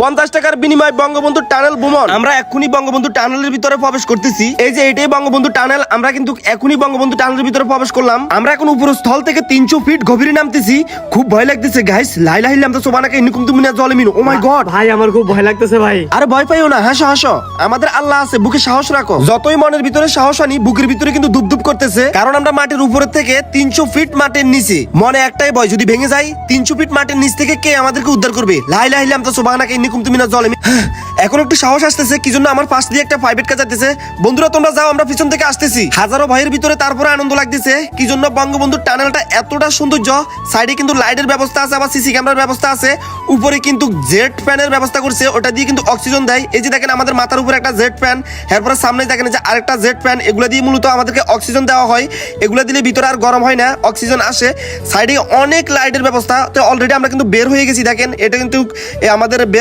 50 টাকার বিনিময়ে বঙ্গবন্ধু টানেল ভ্রমণ। আমরা এখনই বঙ্গবন্ধু টানেলের ভিতরে প্রবেশ করতেছি। এই যে এটাই বঙ্গবন্ধু টানেল, আমরা কিন্তু এখনই বঙ্গবন্ধু টানেলের ভিতরে প্রবেশ করলাম। আমরা এখন উপর স্থল থেকে 300 ফিট গভীরে নামতেছি। খুব ভয় লাগতেছে গাইস, লাই লাই লাম তো সোবানাকে ইনকুম তুমি না জলেমিন। ও মাই গড ভাই আমার খুব ভয় লাগতেছে ভাই। আরে ভয় পাইও না, হাসো হাসো, আমাদের আল্লাহ আছে, বুকে সাহস রাখো। যতই মনের ভিতরে সাহস আনি, বুকের ভিতরে কিন্তু ধুপধুপ করতেছে, কারণ আমরা মাটির উপরে থেকে 300 ফিট মাটির নিচে। মনে একটাই ভয়, যদি ভেঙে যাই 300 ফিট মাটির নিচ থেকে কে আমাদেরকে উদ্ধার করবে? লাই লাই লাম তো সোবানাকে ইনকুম তুমি না জলেমিন। এখন একটু সাহস আসতেছে, কি জন্য আমার পাশ দিয়ে একটা প্রাইভেট কার যাইতেছে। বন্ধুরা তোমরা যাও, আমরা পিছন থেকে আসতেছি। হাজারো ভয়ের ভিতরে তারপরে আনন্দ লাগতেছে, কি জন্য বঙ্গবন্ধু টানেলটা এতটা সৌন্দর্য। সাইডে কিন্তু লাইটের ব্যবস্থা আছে, আবার সিসি ক্যামেরার ব্যবস্থা আছে। উপরে কিন্তু জেট ফ্যানের ব্যবস্থা করছে, ওটা দিয়ে কিন্তু অক্সিজেন দেয়। এই যে দেখেন আমাদের মাথার উপরে একটা জেট ফ্যান, এরপরে সামনে দেখেন যে আরেকটা জেট ফ্যান। এগুলো দিয়ে মূলত আমাদেরকে অক্সিজেন দেওয়া হয়। এগুলো দিলে ভিতরে আর গরম হয় না, অক্সিজেন আসে। সাইডে অনেক লাইটের ব্যবস্থা। তো অলরেডি আমরা কিন্তু বের হয়ে গেছি, দেখেন এটা কিন্তু আমাদের বের